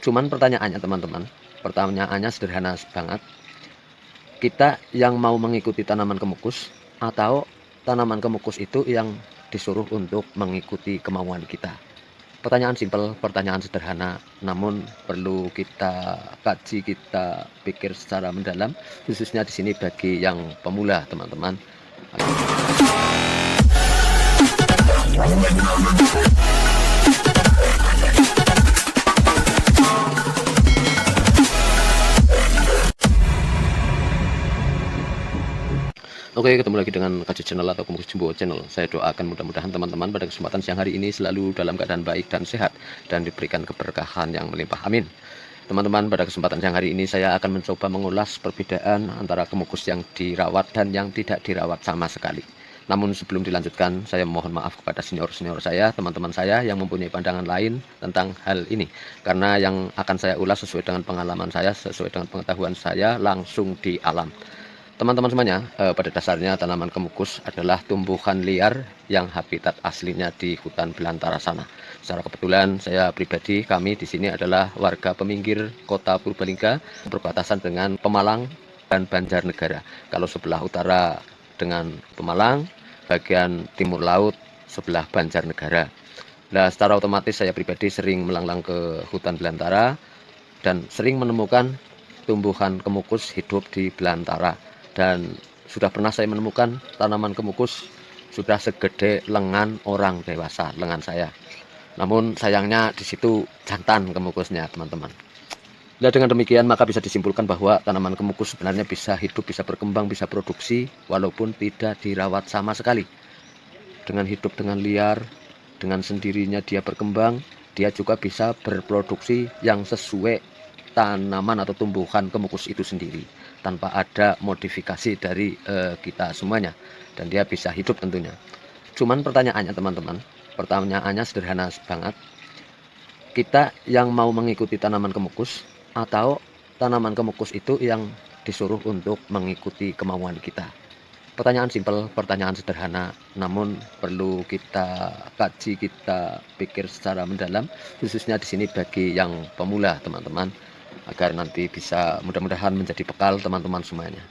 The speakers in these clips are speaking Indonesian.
Cuman pertanyaannya sederhana banget. Kita yang mau mengikuti tanaman kemukus atau tanaman kemukus itu yang disuruh untuk mengikuti kemauan kita? Pertanyaan simpel, pertanyaan sederhana, namun perlu kita kaji, kita pikir secara mendalam, khususnya di sini bagi yang pemula, teman-teman. Oke, ketemu lagi dengan Kaji Channel atau Kemukus Jumbo Channel. Saya doakan mudah-mudahan teman-teman pada kesempatan siang hari ini selalu dalam keadaan baik dan sehat dan diberikan keberkahan yang melimpah. Amin. Teman-teman, pada kesempatan siang hari ini saya akan mencoba mengulas perbedaan antara kemukus yang dirawat dan yang tidak dirawat sama sekali. Namun sebelum dilanjutkan, saya mohon maaf kepada senior-senior saya, teman-teman saya yang mempunyai pandangan lain tentang hal ini. Karena yang akan saya ulas sesuai dengan pengalaman saya, sesuai dengan pengetahuan saya langsung di alam. Teman-teman semuanya, pada dasarnya tanaman kemukus adalah tumbuhan liar yang habitat aslinya di hutan belantara sana. Secara kebetulan saya pribadi, kami di sini adalah warga peminggir kota Purbalingga, berbatasan dengan Pemalang dan Banjarnegara. Kalau sebelah utara dengan Pemalang, bagian timur laut sebelah Banjarnegara. Nah, secara otomatis saya pribadi sering melanglang ke hutan belantara dan sering menemukan tumbuhan kemukus hidup di belantara. Dan sudah pernah saya menemukan tanaman kemukus sudah segede lengan orang dewasa, lengan saya. Namun sayangnya di situ jantan kemukusnya, teman-teman. Nah, dengan demikian maka bisa disimpulkan bahwa tanaman kemukus sebenarnya bisa hidup, bisa berkembang, bisa produksi walaupun tidak dirawat sama sekali. Dengan hidup dengan liar, dengan sendirinya dia berkembang, dia juga bisa berproduksi yang sesuai tanaman atau tumbuhan kemukus itu sendiri tanpa ada modifikasi dari kita semuanya, dan dia bisa hidup tentunya. Cuman pertanyaannya teman-teman, pertanyaannya sederhana banget. Kita yang mau mengikuti tanaman kemukus atau tanaman kemukus itu yang disuruh untuk mengikuti kemauan kita? Pertanyaan simpel, pertanyaan sederhana, namun perlu kita kaji, kita pikir secara mendalam, khususnya di sini bagi yang pemula, teman-teman, agar nanti bisa mudah-mudahan menjadi bekal teman-teman semuanya.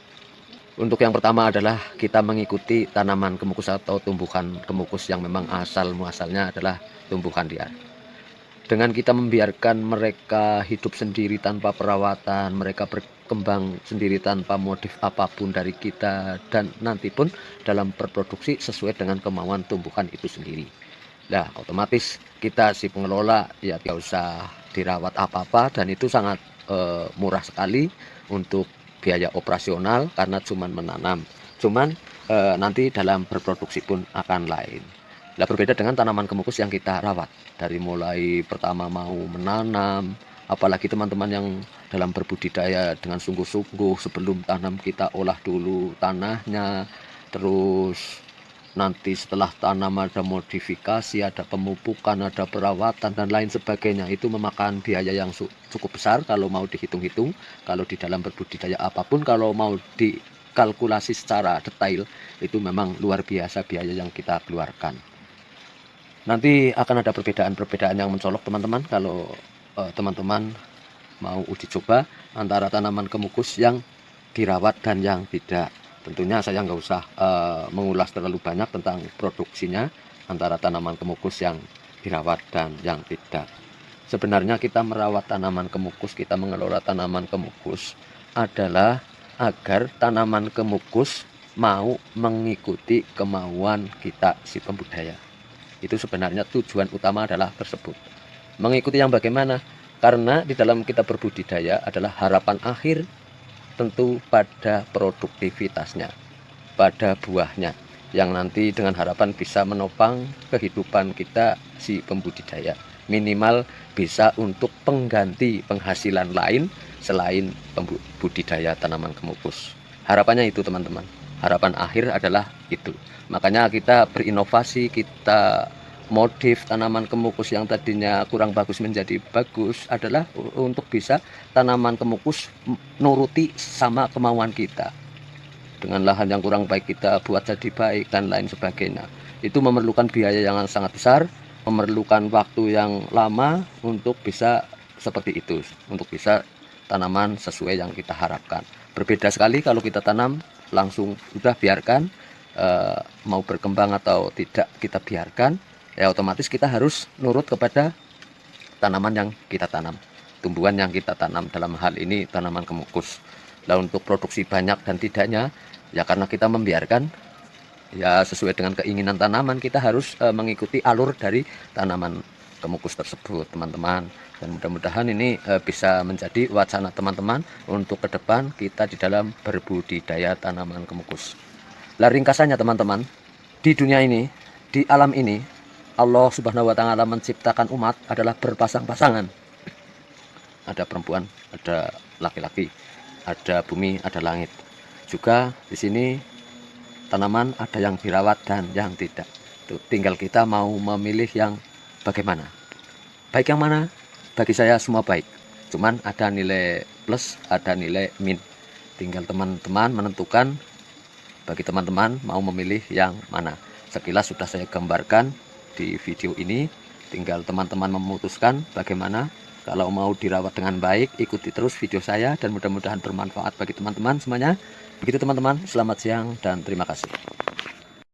Untuk yang pertama adalah kita mengikuti tanaman kemukus atau tumbuhan kemukus yang memang asal muasalnya adalah tumbuhan liar. Dengan kita membiarkan mereka hidup sendiri tanpa perawatan, mereka berkembang sendiri tanpa modif apapun dari kita, dan nanti pun dalam berproduksi sesuai dengan kemauan tumbuhan itu sendiri. Nah, otomatis kita si pengelola ya tidak usah dirawat apa-apa, dan itu sangat murah sekali untuk biaya operasional karena cuman menanam. Cuman nanti dalam berproduksi pun akan lain. Nah, berbeda dengan tanaman kemukus yang kita rawat. Dari mulai pertama mau menanam, apalagi teman-teman yang dalam berbudidaya dengan sungguh-sungguh, sebelum tanam kita olah dulu tanahnya, terus nanti setelah tanam ada modifikasi, ada pemupukan, ada perawatan dan lain sebagainya. Itu memakan biaya yang cukup besar kalau mau dihitung-hitung. Kalau di dalam berbudidaya apapun, kalau mau dikalkulasi secara detail, itu memang luar biasa biaya yang kita keluarkan. Nanti akan ada perbedaan-perbedaan yang mencolok, teman-teman, kalau teman-teman mau uji coba antara tanaman kemukus yang dirawat dan yang tidak. Tentunya saya nggak usah mengulas terlalu banyak tentang produksinya antara tanaman kemukus yang dirawat dan yang tidak. Sebenarnya kita merawat tanaman kemukus, kita mengelola tanaman kemukus adalah agar tanaman kemukus mau mengikuti kemauan kita si pembudaya. Itu sebenarnya tujuan utama adalah tersebut. Mengikuti yang bagaimana? Karena di dalam kita berbudidaya adalah harapan akhir tentu pada produktivitasnya, pada buahnya, yang nanti dengan harapan bisa menopang kehidupan kita si pembudidaya. Minimal bisa untuk pengganti penghasilan lain selain budidaya tanaman kemukus. Harapannya itu, teman-teman. Harapan akhir adalah itu. Makanya kita berinovasi, kita modif tanaman kemukus yang tadinya kurang bagus menjadi bagus, adalah untuk bisa tanaman kemukus nuruti sama kemauan kita. Dengan lahan yang kurang baik kita buat jadi baik dan lain sebagainya. Itu memerlukan biaya yang sangat besar, memerlukan waktu yang lama untuk bisa seperti itu untuk bisa tanaman sesuai yang kita harapkan. Berbeda sekali kalau kita tanam langsung udah biarkan, mau berkembang atau tidak kita biarkan, ya otomatis kita harus nurut kepada tanaman yang kita tanam, tumbuhan yang kita tanam, dalam hal ini tanaman kemukus. Nah, untuk produksi banyak dan tidaknya, ya karena kita membiarkan, ya sesuai dengan keinginan tanaman, kita harus mengikuti alur dari tanaman kemukus tersebut, teman-teman. Dan mudah-mudahan ini bisa menjadi wacana teman-teman untuk ke depan kita di dalam berbudidaya tanaman kemukus. Lah ringkasannya teman-teman, di dunia ini, di alam ini, Allah Subhanahu wa Ta'ala menciptakan umat adalah berpasang-pasangan. Ada perempuan, ada laki-laki, ada bumi, ada langit. Juga di sini tanaman ada yang dirawat dan yang tidak. Tuh, tinggal kita mau memilih yang bagaimana. Baik yang mana? Bagi saya semua baik. Cuman ada nilai plus, ada nilai min. Tinggal teman-teman menentukan bagi teman-teman mau memilih yang mana. Sekilas sudah saya gambarkan di video ini. Tinggal teman-teman memutuskan bagaimana. Kalau mau dirawat dengan baik, ikuti terus video saya dan mudah-mudahan bermanfaat bagi teman-teman semuanya. Begitu teman-teman, selamat siang dan terima kasih.